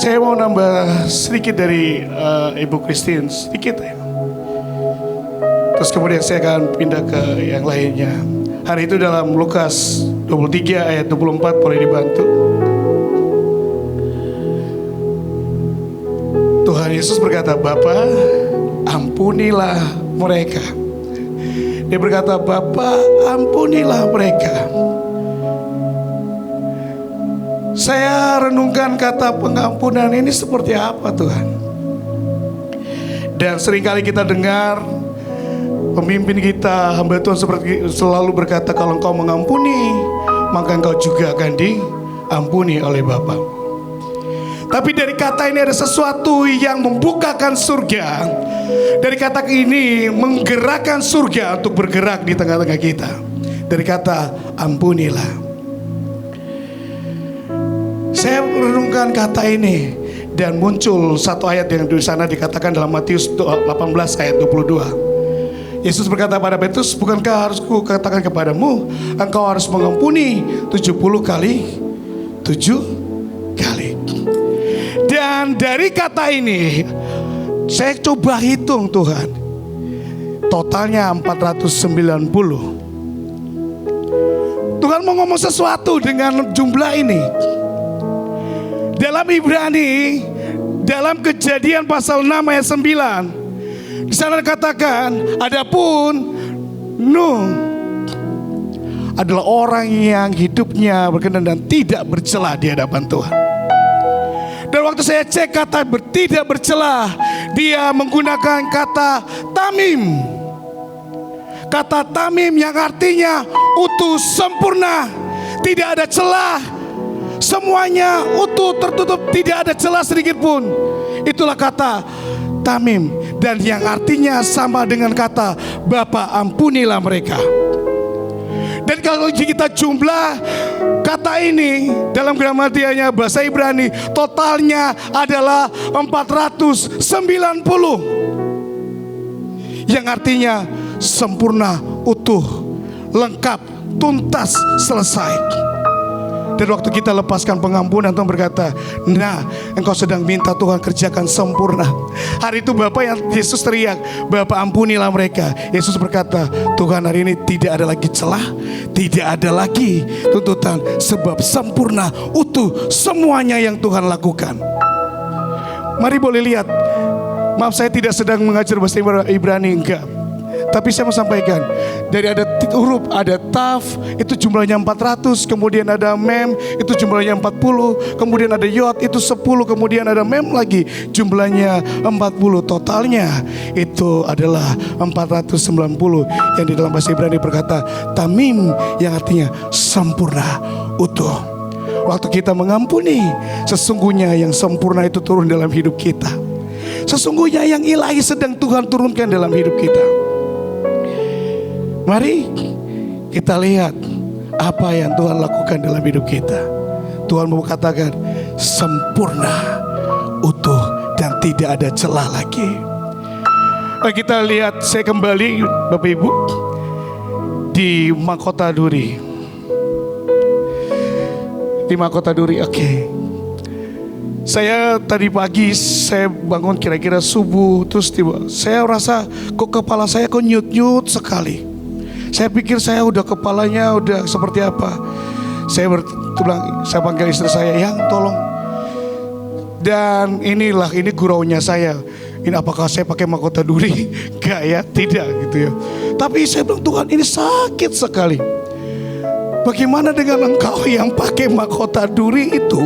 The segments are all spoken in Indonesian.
Saya mau nambah sedikit dari Ibu Christine, sedikit ya. Terus kemudian saya akan pindah ke yang lainnya. Hari itu dalam Lukas 23 ayat 24, boleh dibantu. Tuhan Yesus berkata, Bapa, ampunilah mereka. Dia berkata, Bapa, ampunilah mereka. Saya renungkan kata pengampunan ini seperti apa, Tuhan. Dan seringkali kita dengar pemimpin kita, hamba Tuhan seperti selalu berkata, kalau engkau mengampuni, maka engkau juga akan diampuni oleh Bapa. Tapi dari kata ini ada sesuatu yang membukakan surga. Dari kata ini menggerakkan surga untuk bergerak di tengah-tengah kita. Dari kata ampunilah. Saya merenungkan kata ini dan muncul satu ayat yang di sana dikatakan dalam Matius 18 ayat 22. Yesus berkata pada Petrus, bukankah harus kukatakan kepadamu, engkau harus mengampuni 70 kali 7 kali. Dan dari kata ini saya coba hitung, Tuhan, totalnya 490. Tuhan mau ngomong sesuatu dengan jumlah ini. Dalam Ibrani, dalam Kejadian pasal 6 ayat 9, di sana dikatakan, adapun Nuh adalah orang yang hidupnya berkenan dan tidak bercela di hadapan Tuhan. Dan waktu saya cek kata tidak bercela, dia menggunakan kata tamim. Kata tamim yang artinya utuh, sempurna, tidak ada celah. Semuanya utuh, tertutup, tidak ada celah sedikit pun. Itulah kata tamim. Dan yang artinya sama dengan kata Bapa, ampunilah mereka. Dan kalau kita jumlah kata ini dalam gramatianya bahasa Ibrani, totalnya adalah 490. Yang artinya sempurna, utuh, lengkap, tuntas, selesai. Dan waktu kita lepaskan pengampunan, Tuhan berkata, nah, engkau sedang minta Tuhan kerjakan sempurna. Hari itu Bapak yang Yesus teriak, Bapak ampunilah mereka. Yesus berkata, Tuhan hari ini tidak ada lagi celah, tidak ada lagi tuntutan, sebab sempurna, utuh, semuanya yang Tuhan lakukan. Mari boleh lihat. Maaf, saya tidak sedang mengajar bahasa Ibrani, enggak. Tapi saya mau sampaikan, dari ada huruf, ada taf, itu jumlahnya 400. Kemudian ada mem, itu jumlahnya 40. Kemudian ada yod, itu 10. Kemudian ada mem lagi, jumlahnya 40. Totalnya itu adalah 490. Yang di dalam bahasa Ibrani berkata tamim, yang artinya sempurna, utuh. Waktu kita mengampuni, sesungguhnya yang sempurna itu turun dalam hidup kita. Sesungguhnya yang ilahi sedang Tuhan turunkan dalam hidup kita. Mari kita lihat apa yang Tuhan lakukan dalam hidup kita. Tuhan mau katakan sempurna, utuh, dan tidak ada celah lagi. Mari kita lihat, saya kembali Bapak Ibu di Mahkota Duri. Di Mahkota Duri, oke. Saya tadi pagi saya bangun kira-kira subuh, terus tiba saya rasa kok kepala saya kok nyut-nyut sekali. Saya pikir saya udah kepalanya udah seperti apa. Saya panggil istri saya, yang tolong. Dan ini guraunya saya. Ini apakah saya pakai mahkota duri? Enggak ya, tidak gitu ya. Tapi saya bilang, Tuhan ini sakit sekali. Bagaimana dengan engkau yang pakai mahkota duri itu,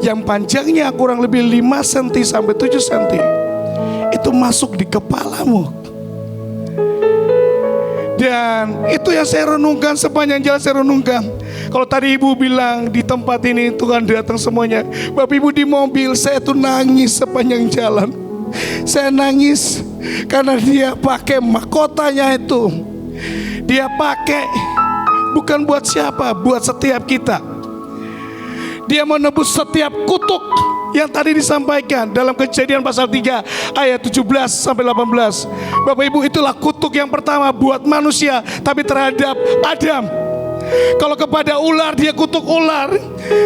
yang panjangnya kurang lebih 5 cm sampai 7 cm, itu masuk di kepalamu. Dan itu yang saya renungkan sepanjang jalan, saya renungkan. Kalau tadi Ibu bilang di tempat ini Tuhan datang semuanya, Bapak Ibu di mobil saya tuh nangis sepanjang jalan. Saya nangis karena dia pakai mahkotanya itu. Dia pakai bukan buat siapa, buat setiap kita. Dia menebus setiap kutuk yang tadi disampaikan dalam Kejadian pasal 3 ayat 17 sampai 18. Bapak Ibu, itulah kutuk yang pertama buat manusia, tapi terhadap Adam. Kalau kepada ular dia kutuk ular.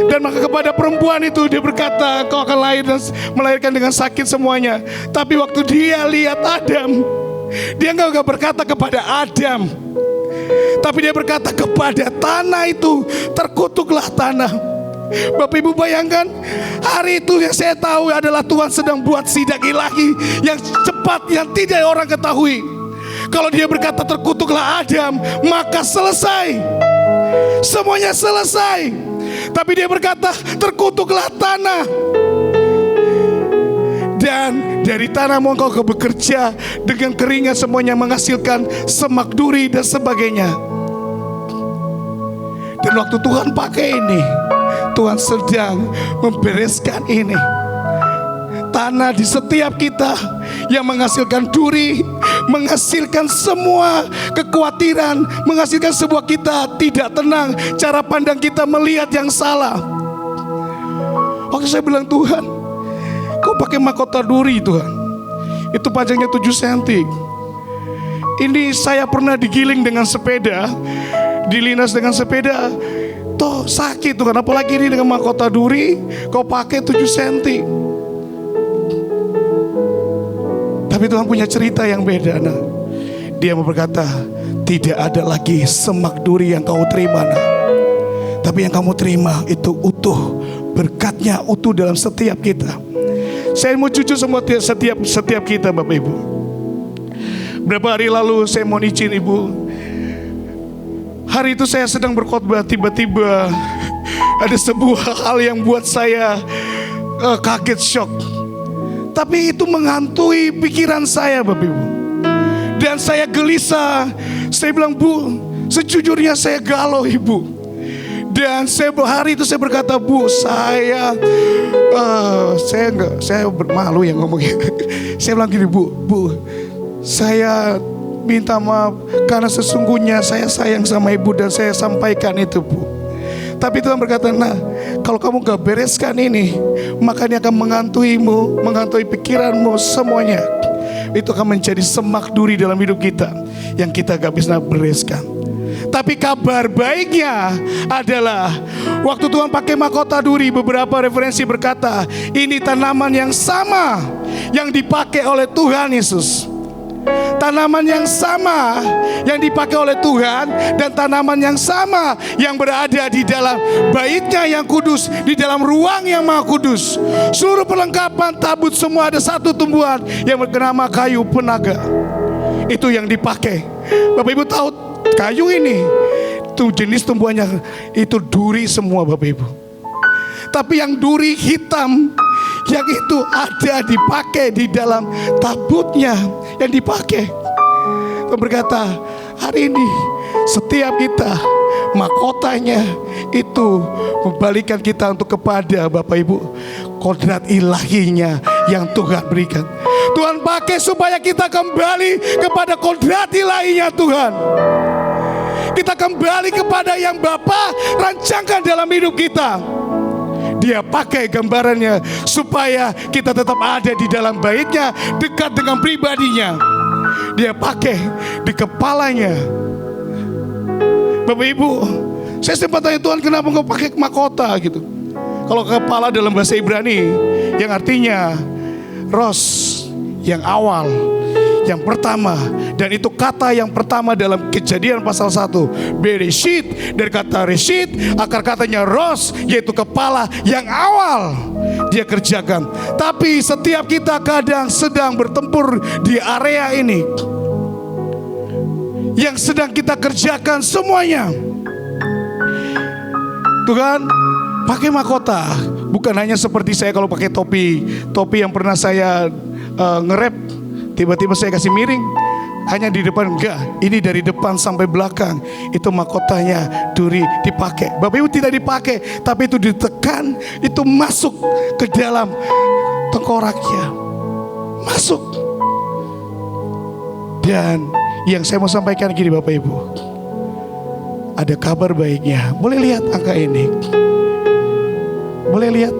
Dan maka kepada perempuan itu dia berkata, kau akan lahir dan melahirkan dengan sakit semuanya. Tapi waktu dia lihat Adam, dia enggak berkata kepada Adam, tapi dia berkata kepada tanah itu, terkutuklah tanah. Bapak Ibu bayangkan, hari itu yang saya tahu adalah Tuhan sedang buat sidak ilahi yang cepat, yang tidak orang ketahui. Kalau dia berkata terkutuklah Adam, maka selesai, semuanya selesai. Tapi dia berkata terkutuklah tanah, dan dari tanah mau engkau bekerja, dengan keringat semuanya menghasilkan semak duri dan sebagainya. Dan waktu Tuhan pakai ini, Tuhan sedang membereskan ini. Tanah di setiap kita yang menghasilkan duri, menghasilkan semua kekhawatiran, menghasilkan sebuah kita tidak tenang, cara pandang kita melihat yang salah. Waktu saya bilang, Tuhan, kau pakai mahkota duri Tuhan, itu panjangnya 7 cm. Ini saya pernah digiling dengan sepeda, dilindas dengan sepeda, toh sakit Tuhan, apalagi ini dengan mahkota duri, kau pakai 7 cm. Tapi Tuhan punya cerita yang beda. Nah, dia berkata, tidak ada lagi semak duri yang kau terima, nah. Tapi yang kamu terima itu utuh, berkatnya utuh dalam setiap kita. Saya mau jujur semua setiap kita Bapak Ibu. Berapa hari lalu saya mau izin Ibu, hari itu saya sedang berkhotbah, tiba-tiba ada sebuah hal yang buat saya kaget, shock. Tapi itu menghantui pikiran saya Bapak Ibu. Dan saya gelisah. Saya bilang, Bu, sejujurnya saya galau Ibu. Dan hari itu saya berkata, Bu, saya malu yang ngomongnya. Saya bilang gini, Bu, saya minta maaf karena sesungguhnya saya sayang sama Ibu dan saya sampaikan itu, Bu. Tapi Tuhan berkata, nah, kalau kamu gak bereskan ini, maka ini akan menghantui pikiranmu semuanya. Itu akan menjadi semak duri dalam hidup kita yang kita gak bisa bereskan. Tapi kabar baiknya adalah waktu Tuhan pakai mahkota duri, beberapa referensi berkata ini tanaman yang sama yang dipakai oleh Tuhan Yesus. Tanaman yang sama yang dipakai oleh Tuhan, dan tanaman yang sama yang berada di dalam baitnya yang kudus, di dalam ruang yang maha kudus. Seluruh perlengkapan tabut semua ada satu tumbuhan yang bernama kayu penaga. Itu yang dipakai. Bapak Ibu tahu kayu ini itu jenis tumbuhannya itu duri semua Bapak Ibu. Tapi yang duri hitam yang itu ada dipakai di dalam tabutnya yang dipakai. Tuhan berkata, hari ini setiap kita mahkotanya itu membalikan kita untuk kepada Bapak Ibu kodrat ilahinya yang Tuhan berikan. Tuhan pakai supaya kita kembali kepada kodrat ilahinya Tuhan. Kita kembali kepada yang Bapa rancangkan dalam hidup kita. Dia pakai gambarannya supaya kita tetap ada di dalam baitnya, dekat dengan pribadinya. Dia pakai di kepalanya. Bapak Ibu, saya sempat tanya Tuhan, kenapa engkau pakai mahkota gitu. Kalau kepala dalam bahasa Ibrani yang artinya ros, yang awal, yang pertama. Dan itu kata yang pertama dalam Kejadian pasal 1, Bereshit. Dari kata reshit, akar katanya ros, yaitu kepala yang awal dia kerjakan. Tapi setiap kita kadang sedang bertempur di area ini yang sedang kita kerjakan semuanya. Tuhan pakai mahkota, bukan hanya seperti saya kalau pakai topi yang pernah saya nge-rap, tiba-tiba saya kasih miring, hanya di depan. Enggak, ini dari depan sampai belakang itu mahkotanya duri dipakai. Bapak Ibu, tidak dipakai, tapi itu ditekan, itu masuk ke dalam tengkoraknya, masuk. Dan yang saya mau sampaikan gini Bapak Ibu, ada kabar baiknya. Boleh lihat angka ini, boleh lihat.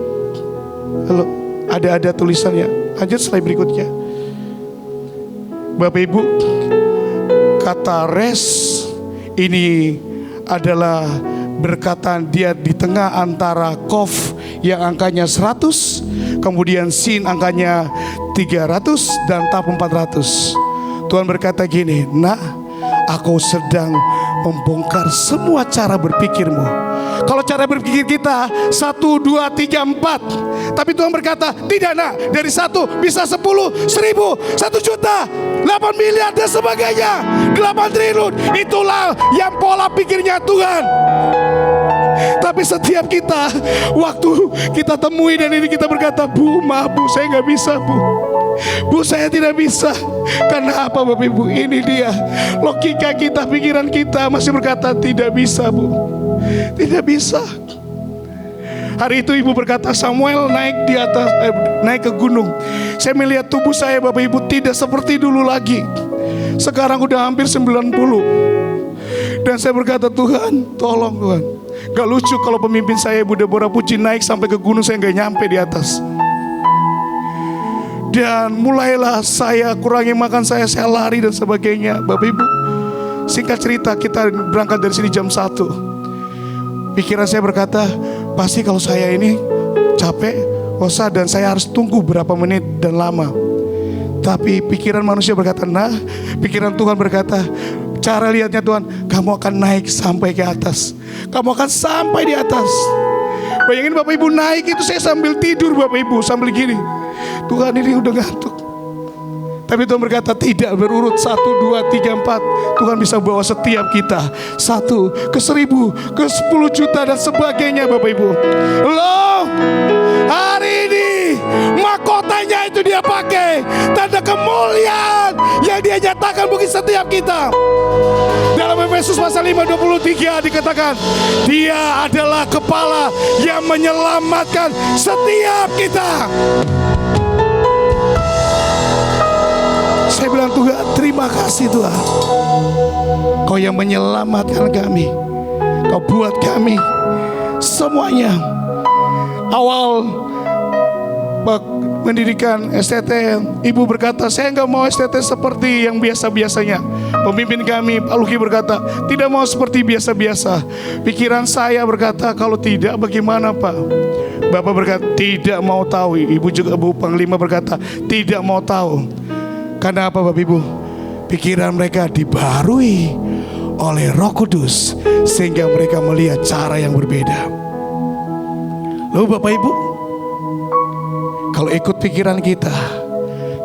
Lalu ada tulisannya. Lanjut slide berikutnya. Bapak Ibu, kata res ini adalah berkatan dia di tengah antara Kof yang angkanya 100, kemudian Sin angkanya 300 dan Taf 400. Tuhan berkata gini, "Nah, aku sedang membongkar semua cara berpikirmu." Kalau cara berpikir kita 1, 2, 3, 4, tapi Tuhan berkata, "Tidak nak, dari 1 bisa 10, 1000, 1 juta, 8 miliar dan sebagainya, 8 triliun." Itulah yang pola pikirnya Tuhan. Tapi setiap kita, waktu kita temui dan ini kita berkata, "Bu, maaf Bu, saya nggak bisa Bu. Bu, saya tidak bisa." Karena apa Bapak Ibu? Ini dia logika kita, pikiran kita masih berkata tidak bisa Bu, tidak bisa. Hari itu ibu berkata, "Samuel naik di atas, naik ke gunung. Saya melihat tubuh saya Bapak Ibu tidak seperti dulu lagi. Sekarang udah hampir 90. Dan saya berkata, Tuhan, tolong Tuhan. Gak lucu kalau pemimpin saya Ibu Deborah Puji naik sampai ke gunung, saya gak nyampe di atas." Dan mulailah saya kurangi makan saya lari dan sebagainya. Bapak Ibu, singkat cerita kita berangkat dari sini jam 1. Pikiran saya berkata, pasti kalau saya ini capek, bosan, dan saya harus tunggu berapa menit dan lama. Tapi pikiran manusia berkata, nah, pikiran Tuhan berkata, cara lihatnya Tuhan, kamu akan naik sampai ke atas. Kamu akan sampai di atas. Bayangin Bapak Ibu naik itu saya sambil tidur Bapak Ibu, sambil gini. Tuhan ini udah ngantuk. Tapi Tuhan berkata tidak, berurut 1, 2, 3, 4. Tuhan bisa bawa setiap kita 1 ke 1000 ke 10 juta dan sebagainya Bapak Ibu. Loh, hari ini mahkotanya itu dia pakai, tanda kemuliaan yang dia nyatakan bagi setiap kita. Dalam Efesus pasal 5:23 dikatakan, dia adalah kepala yang menyelamatkan setiap kita. Saya bilang, Tuhan, terima kasih Tuhan. Kau yang menyelamatkan kami. Kau buat kami semuanya. Awal mendirikan STT, ibu berkata, saya nggak mau STT seperti yang biasa-biasanya. Pemimpin kami, Pak Luki berkata, tidak mau seperti biasa-biasa. Pikiran saya berkata, kalau tidak bagaimana Pak? Bapak berkata, tidak mau tahu. Ibu juga, Bu Panglima berkata, tidak mau tahu. Karena apa Bapak Ibu? Pikiran mereka dibaharui oleh Roh Kudus sehingga mereka melihat cara yang berbeda. Lalu Bapak Ibu, kalau ikut pikiran kita,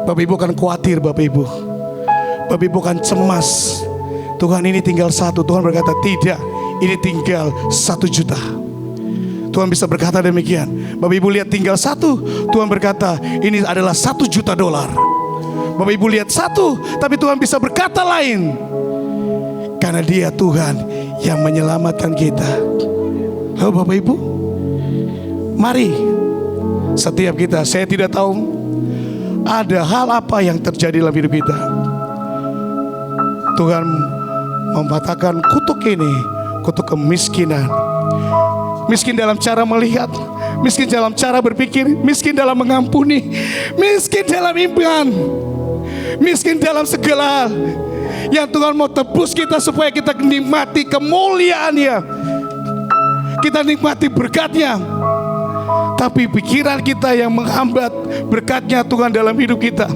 Bapak Ibu akan khawatir Bapak Ibu. Bapak Ibu akan cemas. Tuhan ini tinggal 1. Tuhan berkata tidak, ini tinggal 1 juta. Tuhan bisa berkata demikian. Bapak Ibu lihat tinggal 1. Tuhan berkata ini adalah 1 juta dolar. Bapak Ibu lihat 1, tapi Tuhan bisa berkata lain. Karena dia Tuhan yang menyelamatkan kita. Lalu Bapak Ibu, mari setiap kita, saya tidak tahu ada hal apa yang terjadi dalam hidup kita. Tuhan mematahkan kutuk ini, kutuk kemiskinan. Miskin dalam cara melihat, miskin dalam cara berpikir, miskin dalam mengampuni, miskin dalam iman, miskin dalam segala hal. Yang Tuhan mau tebus kita supaya kita nikmati kemuliaan-Nya, kita nikmati berkat-Nya. Tapi pikiran kita yang menghambat berkat-Nya Tuhan dalam hidup kita.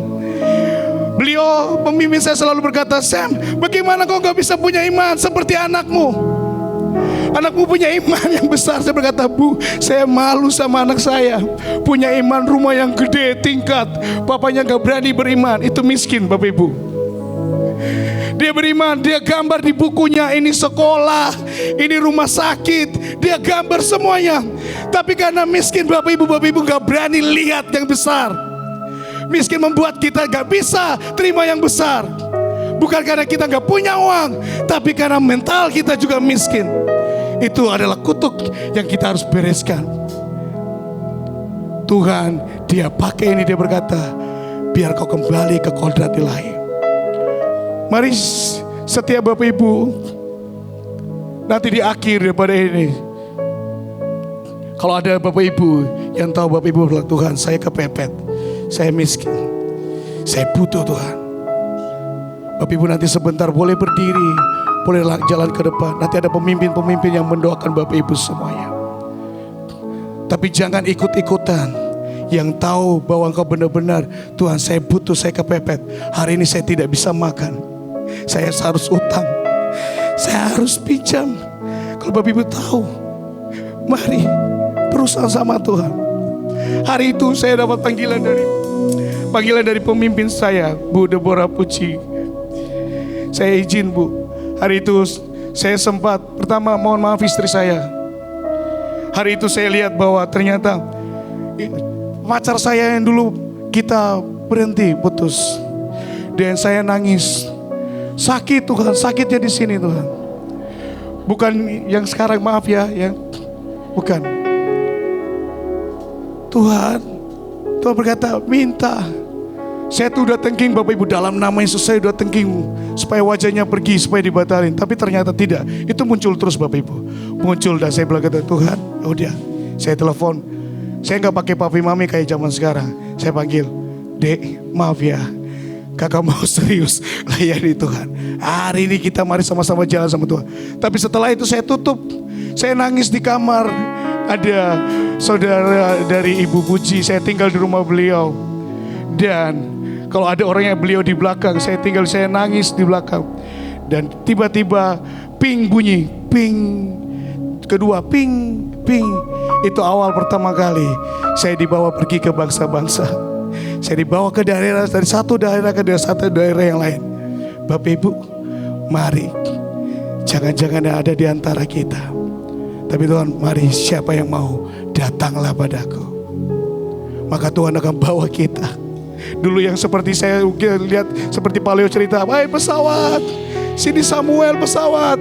Beliau, pemimpin saya selalu berkata, Sam, bagaimana kau gak bisa punya iman seperti anakmu? Anakmu punya iman yang besar. Saya berkata, Bu, saya malu sama anak saya. Punya iman rumah yang gede, tingkat. Papanya gak berani beriman. Itu miskin Bapak Ibu. Dia beriman, dia gambar di bukunya, ini sekolah, ini rumah sakit, dia gambar semuanya. Tapi karena miskin Bapak Ibu gak berani lihat yang besar. Miskin membuat kita gak bisa terima yang besar. Bukan karena kita gak punya uang, tapi karena mental kita juga miskin. Itu adalah kutuk yang kita harus bereskan. Tuhan, dia pakai ini, dia berkata, biar kau kembali ke kodrat ilahi. Mari setiap Bapak Ibu, nanti di akhir daripada ini, kalau ada Bapak Ibu yang tahu Bapak Ibu bilang, Tuhan saya kepepet, saya miskin, saya butuh Tuhan. Bapak Ibu nanti sebentar boleh berdiri, boleh jalan ke depan. Nanti ada pemimpin-pemimpin yang mendoakan Bapak Ibu semuanya. Tapi jangan ikut-ikutan. Yang tahu bahwa engkau benar-benar, Tuhan saya butuh, saya kepepet. Hari ini saya tidak bisa makan. Saya harus utang. Saya harus pinjam. Kalau Bapak Ibu tahu, mari berusaha sama Tuhan. Hari itu saya dapat panggilan dari pemimpin saya, Bu Deborah Puji. Saya izin, Bu. Hari itu saya sempat, pertama mohon maaf istri saya. Hari itu saya lihat bahwa ternyata pacar saya yang dulu kita berhenti, putus. Dan saya nangis. Sakit Tuhan, sakitnya di sini Tuhan. Bukan yang sekarang, maaf ya, bukan. Tuhan berkata, minta. Saya tuh udah tengking Bapak Ibu, dalam nama Yesus saya udah tengking supaya wajahnya pergi, supaya dibatalin. Tapi ternyata tidak. Itu muncul terus Bapak Ibu. Muncul dan saya bilang, Tuhan, udah. Saya telepon. Saya gak pakai papi mami kayak zaman sekarang. Saya panggil, Dek, maaf ya, kakak mau serius layani Tuhan. Hari ini kita mari sama-sama jalan sama Tuhan. Tapi setelah itu saya tutup. Saya nangis di kamar. Ada saudara dari Ibu Puji, saya tinggal di rumah beliau. Dan kalau ada orangnya beliau di belakang, saya nangis di belakang. Dan tiba-tiba ping bunyi, ping. Kedua ping, ping. Itu awal pertama kali saya dibawa pergi ke bangsa-bangsa. Saya dibawa ke daerah, dari satu daerah ke satu daerah yang lain. Bapak Ibu, mari. Jangan-jangan ada di antara kita. Tapi Tuhan, mari siapa yang mau, datanglah padaku. Maka Tuhan akan bawa kita. Dulu yang seperti saya lihat, seperti Pak Leo cerita, pesawat, sini Samuel pesawat.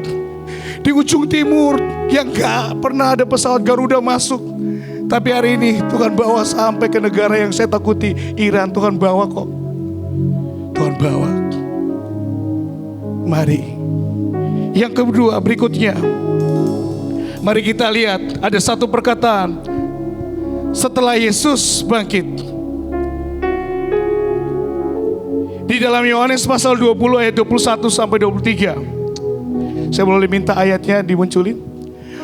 Di ujung timur yang gak pernah ada pesawat Garuda masuk. Tapi hari ini Tuhan bawa sampai ke negara yang saya takuti, Iran. Tuhan bawa kok. Tuhan bawa. Mari. Yang kedua berikutnya, mari kita lihat ada satu perkataan setelah Yesus bangkit. Di dalam Yohanes pasal 20 ayat 21 sampai 23. Saya boleh minta ayatnya dimunculin?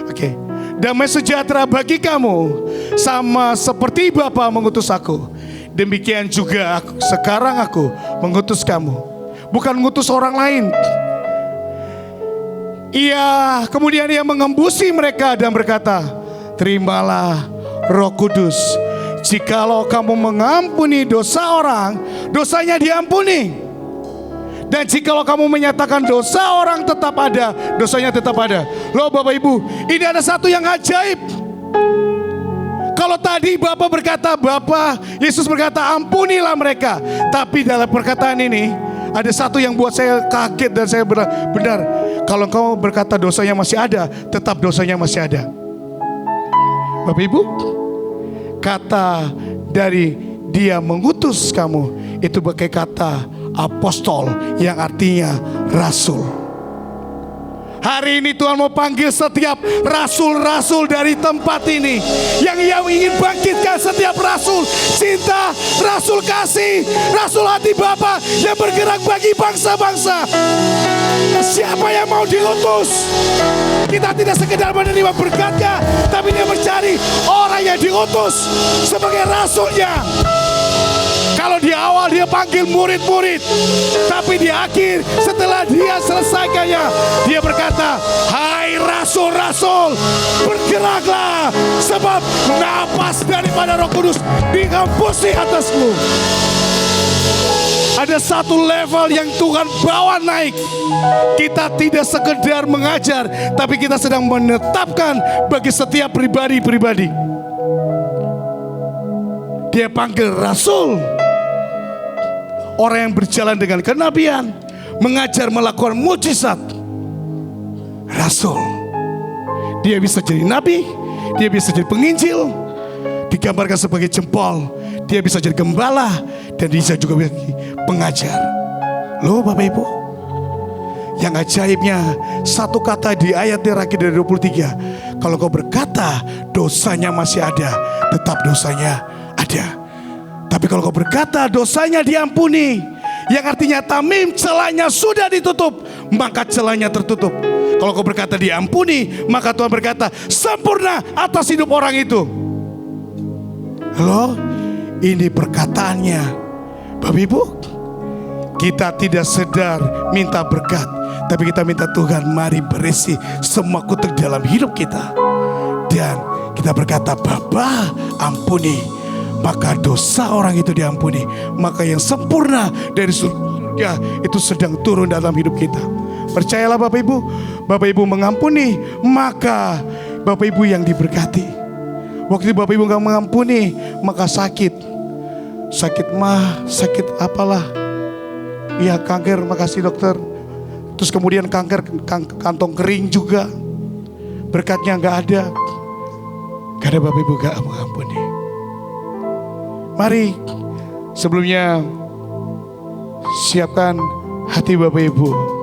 Oke. Damai sejahtera bagi kamu, sama seperti Bapa mengutus aku, demikian juga sekarang aku mengutus kamu. Bukan mengutus orang lain. Kemudian ia mengembusi mereka dan berkata, terimalah Roh Kudus. Jikalau kamu mengampuni dosa orang, dosanya diampuni. Dan jikalau kamu menyatakan dosa orang tetap ada, dosanya tetap ada. Loh Bapak Ibu, ini ada satu yang ajaib. Kalau tadi Yesus berkata ampunilah mereka. Tapi dalam perkataan ini ada satu yang buat saya kaget dan saya benar. Kalau kamu berkata dosanya masih ada, tetap dosanya masih ada. Bapak Ibu, kata dari dia mengutus kamu itu pakai kata apostol yang artinya rasul. Hari ini Tuhan mau panggil setiap rasul-rasul dari tempat ini yang ia ingin bangkitkan setiap rasul cinta, rasul kasih, rasul hati Bapa yang bergerak bagi bangsa-bangsa. Siapa yang mau diutus? Kita tidak sekedar menerima berkatnya, tapi dia mencari orang yang diutus sebagai rasulnya. Kalau di awal dia panggil murid-murid, tapi di akhir setelah dia selesaikannya, dia berkata, hai rasul-rasul, bergeraklah, sebab napas daripada Roh Kudus dihembusi atasmu. Ada satu level yang Tuhan bawa naik. Kita tidak sekedar mengajar, tapi kita sedang menetapkan bagi setiap pribadi-pribadi. Dia panggil rasul, orang yang berjalan dengan kenabian, mengajar melakukan mujizat. Rasul, dia bisa jadi nabi, dia bisa jadi penginjil, digambarkan sebagai jempol, dia bisa jadi gembala, dan bisa juga jadi pengajar. Loh Bapak Ibu, yang ajaibnya satu kata di ayat terakhir dari 23, kalau kau berkata dosanya masih ada, tetap dosanya ada. Tapi kalau kau berkata dosanya diampuni, yang artinya tamim, celahnya sudah ditutup, maka celahnya tertutup. Kalau kau berkata diampuni, maka Tuhan berkata sempurna atas hidup orang itu. Halo, ini perkataannya Bapak Ibu. Kita tidak sedar minta berkat, tapi kita minta Tuhan mari berisi semua kutuk dalam hidup kita. Dan kita berkata Bapa ampuni, maka dosa orang itu diampuni. Maka yang sempurna dari surga itu sedang turun dalam hidup kita. Percayalah Bapak Ibu, Bapak Ibu mengampuni, maka Bapak Ibu yang diberkati. Waktu Bapak Ibu gak mengampuni, maka sakit mah, sakit apalah, ya kanker, makasih dokter. Terus kemudian kanker kantong kering juga, berkatnya gak ada, karena Bapak Ibu gak mengampuni. Mari sebelumnya siapkan hati Bapak Ibu.